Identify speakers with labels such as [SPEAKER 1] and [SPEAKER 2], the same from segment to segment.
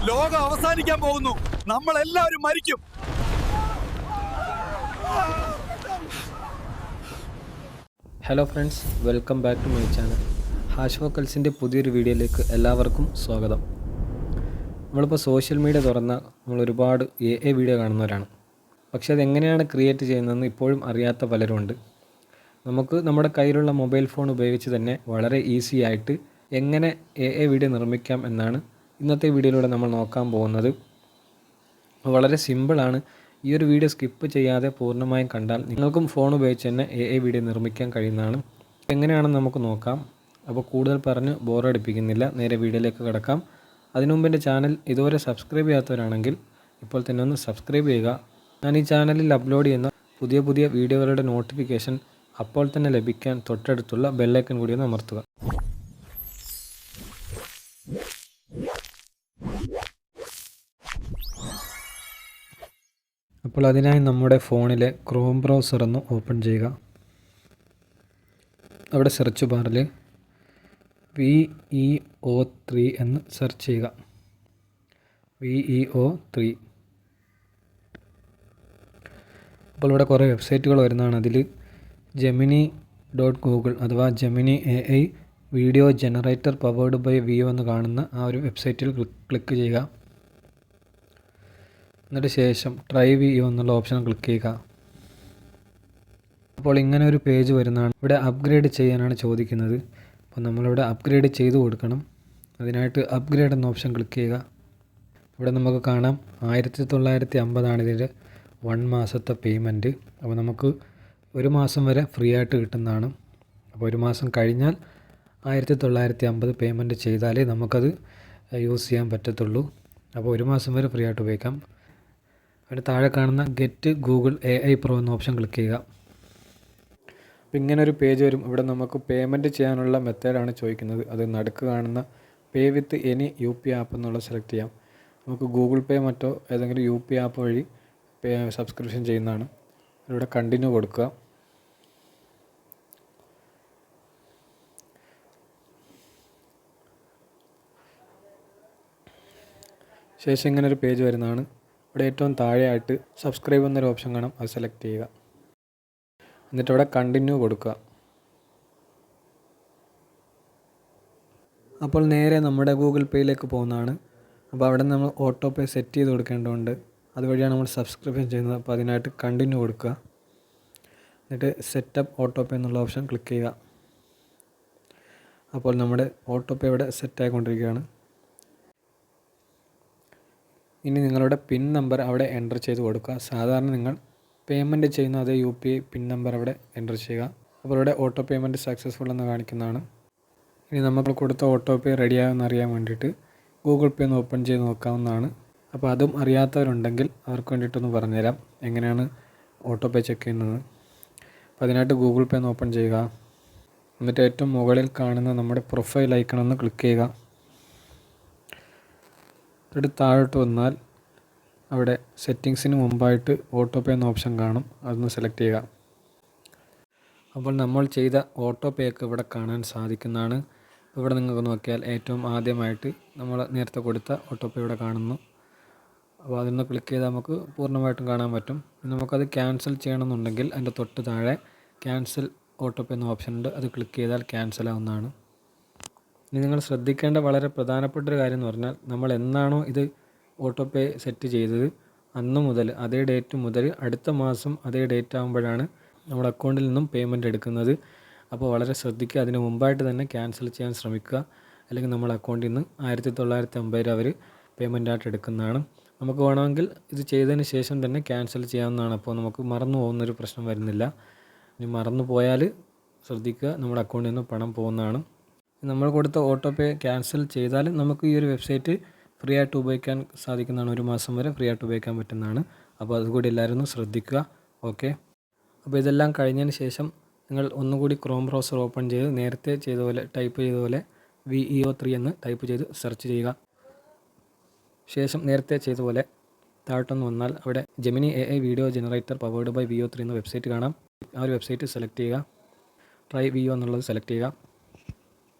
[SPEAKER 1] ലോകം അവസാനിക്കാൻ പോകുന്നു. നമ്മളെല്ലാവരും മരിക്കും.
[SPEAKER 2] Hello friends, welcome back to my channel. Hash വോക്കൽസിൻ്റെ പുതിയൊരു വീഡിയോയിലേക്ക് എല്ലാവർക്കും സ്വാഗതം. നമ്മളിപ്പോൾ സോഷ്യൽ മീഡിയ തുറന്നാൽ നമ്മൾ ഒരുപാട് എ വീഡിയോ കാണുന്നവരാണ്. പക്ഷേ അതെങ്ങനെയാണ് ക്രിയേറ്റ് ചെയ്യുന്നതെന്ന് ഇപ്പോഴും അറിയാത്ത പലരുമുണ്ട്. നമുക്ക് നമ്മുടെ കയ്യിലുള്ള മൊബൈൽ ഫോൺ ഉപയോഗിച്ച് തന്നെ വളരെ ഈസി ആയിട്ട് എങ്ങനെ എ വീഡിയോ നിർമ്മിക്കാം എന്നാണ് ഇന്നത്തെ വീഡിയോയിലൂടെ നമ്മൾ നോക്കാൻ പോകുന്നത്. വളരെ സിമ്പിളാണ്. ഈ ഒരു വീഡിയോ സ്കിപ്പ് ചെയ്യാതെ പൂർണ്ണമായും കണ്ടാൽ നിങ്ങൾക്കും ഫോൺ ഉപയോഗിച്ച് തന്നെ എ വീഡിയോ നിർമ്മിക്കാൻ കഴിയുന്നതാണ്. എങ്ങനെയാണെന്ന് നമുക്ക് നോക്കാം. അപ്പോൾ കൂടുതൽ പറഞ്ഞ് ബോറടിപ്പിക്കുന്നില്ല, നേരെ വീഡിയോയിലേക്ക് കിടക്കാം. അതിനു മുമ്പ് എൻ്റെ ചാനൽ ഇതുവരെ സബ്സ്ക്രൈബ് ചെയ്യാത്തവരാണെങ്കിൽ ഇപ്പോൾ തന്നെ ഒന്ന് സബ്സ്ക്രൈബ് ചെയ്യുക. ഞാൻ ഈ ചാനലിൽ അപ്ലോഡ് ചെയ്യുന്ന പുതിയ വീഡിയോകളുടെ നോട്ടിഫിക്കേഷൻ അപ്പോൾ തന്നെ ലഭിക്കാൻ തൊട്ടടുത്തുള്ള ബെല്ലൈക്കൺ കൂടി ഒന്ന് അമർത്തുക. അപ്പോൾ അതിനായി നമ്മുടെ ഫോണിലെ ക്രോം ബ്രൗസർ ഒന്ന് ഓപ്പൺ ചെയ്യുക. അവിടെ സെർച്ച് ബാറിൽ VEO3 എന്ന് സെർച്ച് ചെയ്യുക. VEO3. അപ്പോൾ ഇവിടെ കുറേ വെബ്സൈറ്റുകൾ വരുന്നതാണ്. അതിൽ Gemini.Google അഥവാ Gemini AI video generator powered by Veo എന്ന് കാണുന്ന ആ ഒരു വെബ്സൈറ്റിൽ ക്ലിക്ക് ചെയ്യുക. എന്നിട്ട് ശേഷം ട്രൈ വിയോ എന്നുള്ള ഓപ്ഷൻ ക്ലിക്ക് ചെയ്യുക. അപ്പോൾ ഇങ്ങനെ ഒരു പേജ് വരുന്നതാണ്. ഇവിടെ അപ്ഗ്രേഡ് ചെയ്യാനാണ് ചോദിക്കുന്നത്. അപ്പോൾ നമ്മളിവിടെ അപ്ഗ്രേഡ് ചെയ്ത് കൊടുക്കണം. അതിനായിട്ട് അപ്ഗ്രേഡ് എന്ന ഓപ്ഷൻ ക്ലിക്ക് ചെയ്യുക. ഇവിടെ നമുക്ക് കാണാം 1950 ഇതിൻ്റെ 1 മാസത്തെ പേയ്മെൻറ്റ്. അപ്പോൾ നമുക്ക് 1 മാസം വരെ ഫ്രീ ആയിട്ട് കിട്ടുന്നതാണ്. അപ്പോൾ 1 മാസം കഴിഞ്ഞാൽ 1950 പേയ്മെൻറ്റ് ചെയ്താലേ നമുക്കത് യൂസ് ചെയ്യാൻ പറ്റത്തുള്ളൂ. അപ്പോൾ 1 മാസം വരെ ഫ്രീ ആയിട്ട് ഉപയോഗിക്കാം. അതിന് താഴെ കാണുന്ന ഗെറ്റ് ഗൂഗിൾ AI പ്രോ എന്ന ഓപ്ഷൻ ക്ലിക്ക് ചെയ്യുക. അപ്പോൾ ഇങ്ങനെ ഒരു പേജ് വരും. ഇവിടെ നമുക്ക് പേയ്മെൻറ്റ് ചെയ്യാനുള്ള മെത്തേഡാണ് ചോദിക്കുന്നത്. അത് നടുക്ക് കാണുന്ന പേ വിത്ത് എനി UPI ആപ്പ് എന്നുള്ളത് സെലക്ട് ചെയ്യാം. നമുക്ക് ഗൂഗിൾ പേ മറ്റോ ഏതെങ്കിലും UPI ആപ്പ് വഴി സബ്സ്ക്രിപ്ഷൻ ചെയ്യുന്നതാണ്. ഇവിടെ കണ്ടിന്യൂ കൊടുക്കുക. ശേഷം ഇങ്ങനെ ഒരു പേജ് വരുന്നതാണ്. ഇവിടെ ഏറ്റവും താഴെയായിട്ട് സബ്സ്ക്രൈബ് എന്നൊരു ഓപ്ഷൻ കാണാം, അത് സെലക്ട് ചെയ്യുക. എന്നിട്ട് ഇവിടെ കണ്ടിന്യൂ കൊടുക്കുക. അപ്പോൾ നേരെ നമ്മുടെ ഗൂഗിൾ പേയിലേക്ക് പോകുന്നതാണ്. അപ്പോൾ അവിടെ നമ്മൾ ഓട്ടോ പേ സെറ്റ് ചെയ്ത് കൊടുക്കേണ്ടതുണ്ട്. അതുവഴിയാണ് നമ്മൾ സബ്സ്ക്രിപ്ഷൻ ചെയ്യുന്നത്. അപ്പോൾ അതിനായിട്ട് കണ്ടിന്യൂ കൊടുക്കുക. എന്നിട്ട് സെറ്റപ്പ് ഓട്ടോ പേ എന്നുള്ള ഓപ്ഷൻ ക്ലിക്ക് ചെയ്യുക. അപ്പോൾ നമ്മുടെ ഓട്ടോ പേ ഇവിടെ സെറ്റായിക്കൊണ്ടിരിക്കുകയാണ്. ഇനി നിങ്ങളുടെ പിൻ നമ്പർ അവിടെ എൻ്റർ ചെയ്ത് കൊടുക്കുക. സാധാരണ നിങ്ങൾ പേയ്മെൻറ്റ് ചെയ്യുന്ന അതേ UPI പിൻ നമ്പർ അവിടെ എൻ്റർ ചെയ്യുക. അപ്പോൾ ഇവിടെ ഓട്ടോ പേയ്മെൻറ്റ് സക്സസ്ഫുൾ എന്ന് കാണിക്കുന്നതാണ്. ഇനി നമ്മൾ കൊടുത്ത ഓട്ടോ പേ റെഡിയാകുമെന്ന് അറിയാൻ വേണ്ടിയിട്ട് ഗൂഗിൾ പേ ഒന്ന് ഓപ്പൺ ചെയ്ത് നോക്കാവുന്നതാണ്. അപ്പോൾ അതും അറിയാത്തവരുണ്ടെങ്കിൽ അവർക്ക് വേണ്ടിയിട്ടൊന്ന് പറഞ്ഞുതരാം എങ്ങനെയാണ് ഓട്ടോ പേ ചെക്ക് ചെയ്യുന്നത്. അപ്പോൾ അതിനായിട്ട് ഗൂഗിൾ പേ ഒന്ന് ഓപ്പൺ ചെയ്യുക. എന്നിട്ട് ഏറ്റവും മുകളിൽ കാണുന്ന നമ്മുടെ പ്രൊഫൈൽ ഐക്കൺ ഒന്ന് ക്ലിക്ക് ചെയ്യുക. എന്നിട്ട് താഴോട്ട് വന്നാൽ അവിടെ സെറ്റിങ്സിന് മുമ്പായിട്ട് ഓട്ടോ പേ എന്ന ഓപ്ഷൻ കാണും, അതൊന്ന് സെലക്ട് ചെയ്യുക. അപ്പോൾ നമ്മൾ ചെയ്ത ഓട്ടോ പേ ഒക്കെ ഇവിടെ കാണാൻ സാധിക്കുന്നതാണ്. ഇവിടെ നിങ്ങൾക്ക് നോക്കിയാൽ ഏറ്റവും ആദ്യമായിട്ട് നമ്മൾ നേരത്തെ കൊടുത്ത ഓട്ടോ പേ ഇവിടെ കാണുന്നു. അപ്പോൾ അതൊന്ന് ക്ലിക്ക് ചെയ്താൽ നമുക്ക് പൂർണ്ണമായിട്ടും കാണാൻ പറ്റും. നമുക്കത് ക്യാൻസൽ ചെയ്യണമെന്നുണ്ടെങ്കിൽ അതിൻ്റെ തൊട്ട് താഴെ ക്യാൻസൽ ഓട്ടോ പേ എന്ന ഓപ്ഷൻ ഉണ്ട്, അത് ക്ലിക്ക് ചെയ്താൽ ക്യാൻസൽ ആവുന്നതാണ്. ഇനി നിങ്ങൾ ശ്രദ്ധിക്കേണ്ട വളരെ പ്രധാനപ്പെട്ട ഒരു കാര്യം എന്ന് പറഞ്ഞാൽ നമ്മൾ എന്നാണോ ഇത് ഓട്ടോ പേ സെറ്റ് ചെയ്തത് അന്ന് മുതൽ അതേ ഡേറ്റ് മുതൽ അടുത്ത മാസം അതേ ഡേറ്റ് ആകുമ്പോഴാണ് നമ്മുടെ അക്കൗണ്ടിൽ നിന്നും പേയ്മെൻറ്റ് എടുക്കുന്നത്. അപ്പോൾ വളരെ ശ്രദ്ധിക്കുക. അതിന് മുമ്പായിട്ട് തന്നെ ക്യാൻസൽ ചെയ്യാൻ ശ്രമിക്കുക. അല്ലെങ്കിൽ നമ്മുടെ അക്കൗണ്ടിൽ നിന്ന് 1950 അവർ പേയ്മെൻറ്റായിട്ട് എടുക്കുന്നതാണ്. നമുക്ക് വേണമെങ്കിൽ ഇത് ചെയ്തതിന് ശേഷം തന്നെ ക്യാൻസൽ ചെയ്യാവുന്നതാണ്. അപ്പോൾ നമുക്ക് മറന്നു പോകുന്നൊരു പ്രശ്നം വരുന്നില്ല. ഇനി മറന്നു പോയാൽ ശ്രദ്ധിക്കുക, നമ്മുടെ അക്കൗണ്ടിൽ നിന്ന് പണം പോകുന്നതാണ്. നമ്മൾ കൊടുത്ത ഓട്ടോ പേ ക്യാൻസൽ ചെയ്താൽ നമുക്ക് ഈ ഒരു വെബ്സൈറ്റ് ഫ്രീ ആയിട്ട് ഉപയോഗിക്കാൻ സാധിക്കുന്നതാണ്. 1 മാസം വരെ ഫ്രീ ആയിട്ട് ഉപയോഗിക്കാൻ പറ്റുന്നതാണ്. അപ്പോൾ അതുകൂടി എല്ലാവരും ശ്രദ്ധിക്കുക. ഓക്കെ. അപ്പോൾ ഇതെല്ലാം കഴിഞ്ഞതിന് ശേഷം നിങ്ങൾ ഒന്നുകൂടി ക്രോം ബ്രൗസർ ഓപ്പൺ ചെയ്ത് നേരത്തെ ചെയ്ത പോലെ ടൈപ്പ് ചെയ്ത പോലെ VEO3 എന്ന് ടൈപ്പ് ചെയ്ത് സെർച്ച് ചെയ്യുക. ശേഷം നേരത്തെ ചെയ്ത പോലെ താഴോട്ടൊന്ന് വന്നാൽ അവിടെ Gemini AI video generator powered by VEO3 എന്ന വെബ്സൈറ്റ് കാണാം. ആ ഒരു വെബ്സൈറ്റ് സെലക്ട് ചെയ്യുക. ട്രൈ വിയോ എന്നുള്ളത് സെലക്ട് ചെയ്യുക.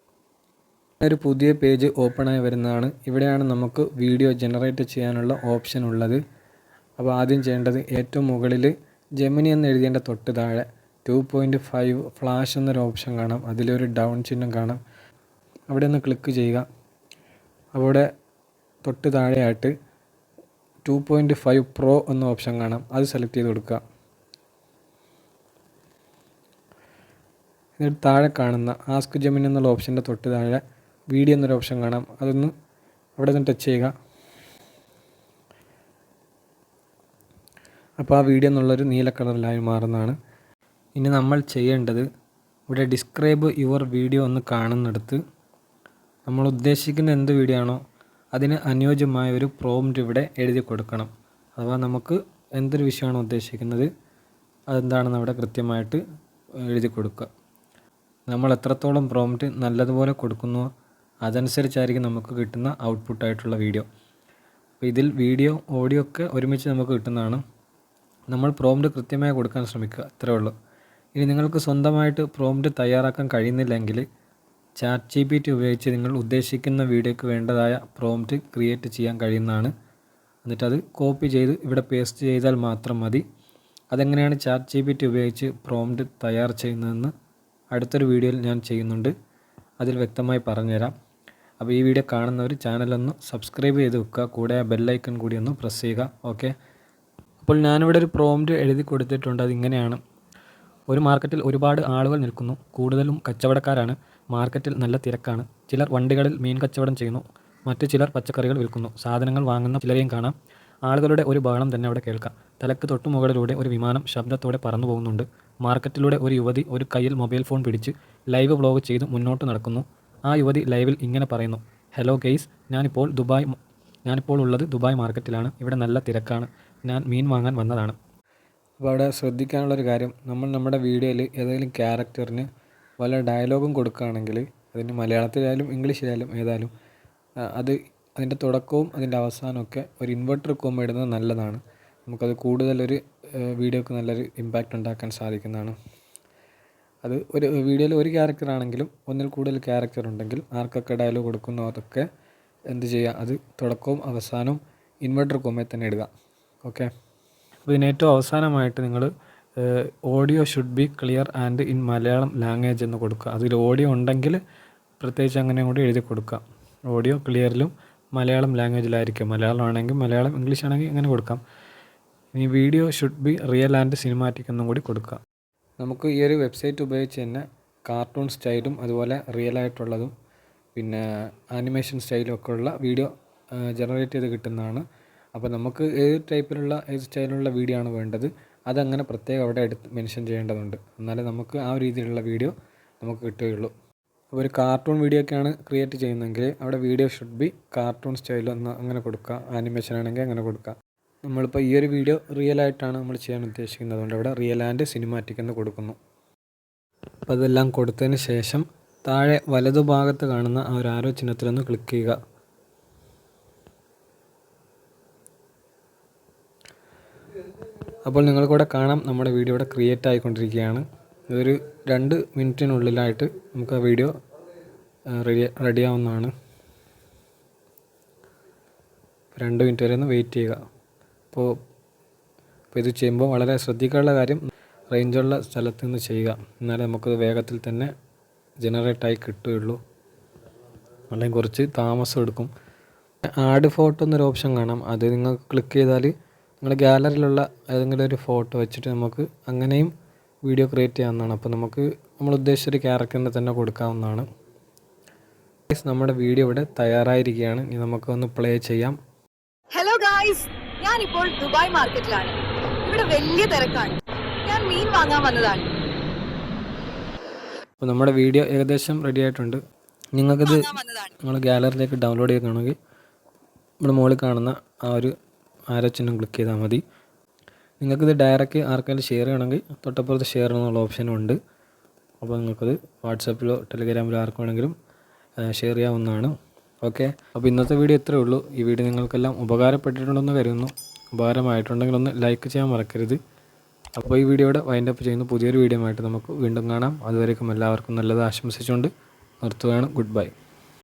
[SPEAKER 2] ഒരു പുതിയ പേജ് ഓപ്പണായി വരുന്നതാണ്. ഇവിടെയാണ് നമുക്ക് വീഡിയോ ജനറേറ്റ് ചെയ്യാനുള്ള ഓപ്ഷൻ ഉള്ളത്. അപ്പോൾ ആദ്യം ചെയ്യേണ്ടത് ഏറ്റവും മുകളിൽ ജെമിനി എന്ന് എഴുതിയതിൻ്റെ തൊട്ട് താഴെ 2.5 ഫ്ലാഷ് എന്നൊരു ഓപ്ഷൻ കാണാം. അതിലൊരു ഡൗൺ ചിഹ്നം കാണാം. അവിടെ ഒന്ന് ക്ലിക്ക് ചെയ്യുക. അവിടെ തൊട്ട് താഴെയായിട്ട് 2.5 പ്രോ എന്ന ഓപ്ഷൻ കാണാം. അത് സെലക്ട് ചെയ്ത് കൊടുക്കുക. എന്നിട്ട് താഴെ കാണുന്ന ആസ്ക് ജെമിനി എന്നുള്ള ഓപ്ഷൻ്റെ തൊട്ട് താഴെ വീഡിയോ എന്നൊരു ഓപ്ഷൻ കാണാം. അതൊന്ന് അവിടെ നിന്ന് ടച്ച് ചെയ്യുക. അപ്പോൾ ആ വീഡിയോ എന്നുള്ളൊരു നീല കളറിലായി മാറുന്നതാണ്. ഇനി നമ്മൾ ചെയ്യേണ്ടത് ഇവിടെ ഡിസ്ക്രൈബ് യുവർ വീഡിയോ എന്ന് കാണുന്നിടത്ത് നമ്മൾ ഉദ്ദേശിക്കുന്ന എന്ത് വീഡിയോ ആണോ അതിന് അനുയോജ്യമായ ഒരു പ്രോംപ്റ്റ് ഇവിടെ എഴുതി കൊടുക്കണം. അഥവാ നമുക്ക് എന്തൊരു വിഷയമാണോ ഉദ്ദേശിക്കുന്നത് അതെന്താണെന്ന് അവിടെ കൃത്യമായിട്ട് എഴുതി കൊടുക്കുക. നമ്മൾ എത്രത്തോളം പ്രോംപ്റ്റ് നല്ലതുപോലെ കൊടുക്കുന്നുവോ അതനുസരിച്ചായിരിക്കും നമുക്ക് കിട്ടുന്ന ഔട്ട്പുട്ടായിട്ടുള്ള വീഡിയോ. അപ്പോൾ ഇതിൽ വീഡിയോ ഓഡിയോ ഒക്കെ ഒരുമിച്ച് നമുക്ക് കിട്ടുന്നതാണ്. നമ്മൾ പ്രോംപ്റ്റ് കൃത്യമായി കൊടുക്കാൻ ശ്രമിക്കുക, അത്രേ ഉള്ളൂ. ഇനി നിങ്ങൾക്ക് സ്വന്തമായിട്ട് പ്രോംപ്റ്റ് തയ്യാറാക്കാൻ കഴിയുന്നില്ലെങ്കിൽ ChatGPT ഉപയോഗിച്ച് നിങ്ങൾ ഉദ്ദേശിക്കുന്ന വീഡിയോയ്ക്ക് വേണ്ടതായ പ്രോംപ്റ്റ് ക്രിയേറ്റ് ചെയ്യാൻ കഴിയുന്നതാണ്. എന്നിട്ടത് കോപ്പി ചെയ്ത് ഇവിടെ പേസ്റ്റ് ചെയ്താൽ മാത്രം മതി. അതെങ്ങനെയാണ് ChatGPT ഉപയോഗിച്ച് പ്രോംപ്റ്റ് തയ്യാർ ചെയ്യുന്നതെന്ന് അടുത്തൊരു വീഡിയോയിൽ ഞാൻ ചെയ്യുന്നുണ്ട്. അതിൽ വ്യക്തമായി പറഞ്ഞുതരാം. അപ്പോൾ ഈ വീഡിയോ കാണുന്നവർ ചാനലൊന്ന് സബ്സ്ക്രൈബ് ചെയ്ത് വെക്കുക. കൂടെ ആ ബെല്ലൈക്കൺ കൂടി ഒന്ന് പ്രസ് ചെയ്യുക. ഓക്കെ. അപ്പോൾ ഞാനിവിടെ ഒരു പ്രോംപ്റ്റ് എഴുതി കൊടുത്തിട്ടുണ്ട്. അതിങ്ങനെയാണ്: ഒരു മാർക്കറ്റിൽ ഒരുപാട് ആളുകൾ നിൽക്കുന്നു. കൂടുതലും കച്ചവടക്കാരാണ്. മാർക്കറ്റിൽ നല്ല തിരക്കാണ്. ചിലർ വണ്ടികളിൽ മീൻ കച്ചവടം ചെയ്യുന്നു. മറ്റു ചിലർ പച്ചക്കറികൾ വിൽക്കുന്നു. സാധനങ്ങൾ വാങ്ങുന്ന ചിലരെയും കാണാം. ആളുകളുടെ ഒരു ബഹളം തന്നെ അവിടെ കേൾക്കാം. തലക്ക് തൊട്ടു മുകളിലൂടെ ഒരു വിമാനം ശബ്ദത്തോടെ പറന്നു പോകുന്നുണ്ട്. മാർക്കറ്റിലൂടെ ഒരു യുവതി ഒരു കയ്യിൽ മൊബൈൽ ഫോൺ പിടിച്ച് ലൈവ് വ്ലോഗ് ചെയ്ത് മുന്നോട്ട് നടക്കുന്നു. ആ യുവതി ലൈവിൽ ഇങ്ങനെ പറയുന്നു: ഹലോ ഗെയ്സ്, ഞാനിപ്പോൾ ഉള്ളത് ദുബായ് മാർക്കറ്റിലാണ്. ഇവിടെ നല്ല തിരക്കാണ്. ഞാൻ മീൻ വാങ്ങാൻ വന്നതാണ്. അപ്പോൾ അവിടെ ശ്രദ്ധിക്കാനുള്ളൊരു കാര്യം, നമ്മൾ നമ്മുടെ വീഡിയോയിൽ ഏതെങ്കിലും ക്യാരക്ടറിന് വല്ല ഡയലോഗും കൊടുക്കുകയാണെങ്കിൽ അതിന് മലയാളത്തിലായാലും ഇംഗ്ലീഷിലായാലും ഏതായാലും അതിൻ്റെ തുടക്കവും അതിൻ്റെ അവസാനമൊക്കെ ഒരു ഇൻവെർട്ടർ കോമ ഇടുന്നത് നല്ലതാണ്. നമുക്കത് കൂടുതലൊരു വീഡിയോക്ക് നല്ലൊരു ഇമ്പാക്റ്റ് ഉണ്ടാക്കാൻ സാധിക്കുന്നതാണ്. അത് ഒരു വീഡിയോയിൽ ഒരു ക്യാരക്ടറാണെങ്കിലും ഒന്നിൽ കൂടുതൽ ക്യാരക്ടർ ഉണ്ടെങ്കിൽ ആർക്കൊക്കെ ഡയലോഗ് കൊടുക്കുന്നോ അതൊക്കെ എന്ത് ചെയ്യുക, അത് തുടക്കവും അവസാനവും ഇൻവെർട്ടർ കോമയിൽ തന്നെ ഇടുക. ഓക്കെ. അപ്പോൾ ഇതിന് ഏറ്റവും അവസാനമായിട്ട് നിങ്ങൾ audio should be clear and in Malayalam language എന്ന് കൊടുക്കുക. അതിൽ ഓഡിയോ ഉണ്ടെങ്കിൽ പ്രത്യേകിച്ച് അങ്ങനെ കൂടി എഴുതി കൊടുക്കുക. ഓഡിയോ ക്ലിയറിലും മലയാളം ലാംഗ്വേജിലായിരിക്കും. മലയാളം ആണെങ്കിൽ മലയാളം, ഇംഗ്ലീഷ് ആണെങ്കിൽ ഇങ്ങനെ കൊടുക്കാം. ഇനി video should be real and cinematic എന്നും കൂടി കൊടുക്കുക. നമുക്ക് ഈ ഒരു വെബ്സൈറ്റ് ഉപയോഗിച്ച് തന്നെ കാർട്ടൂൺ സ്റ്റൈലും അതുപോലെ റിയൽ ആയിട്ടുള്ളതും പിന്നെ ആനിമേഷൻ സ്റ്റൈലും ഒക്കെ ഉള്ള വീഡിയോ ജനറേറ്റ് ചെയ്ത് കിട്ടുന്നതാണ്. അപ്പോൾ നമുക്ക് ഏത് സ്റ്റൈലിലുള്ള വീഡിയോ ആണ് വേണ്ടത് അതങ്ങനെ പ്രത്യേകം അവിടെ മെൻഷൻ ചെയ്യേണ്ടതുണ്ട്. എന്നാലേ നമുക്ക് ആ രീതിയിലുള്ള വീഡിയോ നമുക്ക് കിട്ടുകയുള്ളൂ. അപ്പോൾ ഒരു കാർട്ടൂൺ വീഡിയോ ഒക്കെയാണ് ക്രിയേറ്റ് ചെയ്യുന്നതെങ്കിൽ അവിടെ വീഡിയോ ഷുഡ് ബി കാർട്ടൂൺ സ്റ്റൈലൊന്ന് അങ്ങനെ കൊടുക്കുക. ആനിമേഷൻ ആണെങ്കിൽ അങ്ങനെ കൊടുക്കുക. നമ്മളിപ്പോൾ ഈ ഒരു വീഡിയോ റിയൽ ആയിട്ടാണ് നമ്മൾ ചെയ്യാൻ ഉദ്ദേശിക്കുന്നത്. അതുകൊണ്ട് അവിടെ റിയൽ ആൻഡ് സിനിമാറ്റിക് എന്ന് കൊടുക്കുന്നു. അപ്പോൾ അതെല്ലാം കൊടുത്തതിന് ശേഷം താഴെ വലതുഭാഗത്ത് കാണുന്ന ആ ഒരു ആരോ ചിഹ്നത്തിലൊന്ന് ക്ലിക്ക് ചെയ്യുക. അപ്പോൾ നിങ്ങൾക്കിവിടെ കാണാം നമ്മുടെ വീഡിയോ ഇവിടെ ക്രിയേറ്റ് ആയിക്കൊണ്ടിരിക്കുകയാണ്. ഇതൊരു 2 മിനിറ്റിനുള്ളിലായിട്ട് നമുക്ക് ആ വീഡിയോ റെഡിയാവുന്നതാണ്. 2 മിനിറ്റ് വരെ ഒന്ന് വെയിറ്റ് ചെയ്യുക. അപ്പോൾ ഇത് ചെയ്യുമ്പോൾ വളരെ ശ്രദ്ധിക്കാനുള്ള കാര്യം റേഞ്ചുള്ള സ്ഥലത്ത് നിന്ന് ചെയ്യുക. എന്നാലേ നമുക്കത് വേഗത്തിൽ തന്നെ ജനറേറ്റായി കിട്ടുകയുള്ളൂ. അല്ലെങ്കിൽ കുറച്ച് താമസം എടുക്കും. ആഡ് ഫോട്ടോ എന്നൊരു ഓപ്ഷൻ കാണാം. അത് നിങ്ങൾ ക്ലിക്ക് ചെയ്താൽ നിങ്ങളുടെ ഗാലറിയിലുള്ള ഏതെങ്കിലും ഒരു ഫോട്ടോ വെച്ചിട്ട് നമുക്ക് അങ്ങനെയും വീഡിയോ ക്രിയേറ്റ് ചെയ്യാവുന്നതാണ്. അപ്പോൾ നമുക്ക് നമ്മൾ ഉദ്ദേശിച്ചൊരു ക്യാരക്ടറിനെ തന്നെ കൊടുക്കാവുന്നതാണ്. നമ്മുടെ വീഡിയോ ഇവിടെ തയ്യാറായിരിക്കുകയാണ്. ഇനി നമുക്കൊന്ന് പ്ലേ ചെയ്യാം.
[SPEAKER 3] ഹലോ ഗായ്സ്, ഞാനിപ്പോൾ ദുബായ് മാർക്കറ്റിലാണ്. ഇവിടെ വലിയ തിരക്കാണ്. ഞാൻ മീൻ വാങ്ങാൻ വന്നതാണ്.
[SPEAKER 2] അപ്പോൾ നമ്മുടെ വീഡിയോ ഏകദേശം റെഡി ആയിട്ടുണ്ട്. നിങ്ങൾക്കിത് നിങ്ങൾ ഗാലറിയിലേക്ക് ഡൗൺലോഡ് ചെയ്യണമെങ്കിൽ ഇവിടെ മുകളിൽ കാണുന്ന ആ ഒരു ആരോ ചിഹ്നം ക്ലിക്ക് ചെയ്താൽ മതി. നിങ്ങൾക്കിത് ഡയറക്റ്റ് ആർക്കെങ്കിലും ഷെയർ ചെയ്യണമെങ്കിൽ തൊട്ടപ്പുറത്ത് ഷെയർ എന്നുള്ള ഓപ്ഷനും ഉണ്ട്. അപ്പോൾ നിങ്ങൾക്കത് വാട്സാപ്പിലോ ടെലിഗ്രാമിലോ ആർക്ക് വേണമെങ്കിലും ഷെയർ ചെയ്യാവുന്നതാണ്. ഓക്കെ. അപ്പോൾ ഇന്നത്തെ വീഡിയോ ഇത്രയേ ഉള്ളൂ. ഈ വീഡിയോ നിങ്ങൾക്കെല്ലാം ഉപകാരപ്പെട്ടിട്ടുണ്ടെന്ന് കരുതുന്നു. ഉപകാരമായിട്ടുണ്ടെങ്കിൽ ഒന്ന് ലൈക്ക് ചെയ്യാൻ മറക്കരുത്. അപ്പോൾ ഈ വീഡിയോയുടെ വൈൻഡപ്പ് ചെയ്യുന്ന പുതിയൊരു വീഡിയോ ആയിട്ട് നമുക്ക് വീണ്ടും കാണാം. അതുവരേക്കും എല്ലാവർക്കും നല്ലത് ആശംസിച്ചുകൊണ്ട് നിർത്തുകയാണ്. Good bye.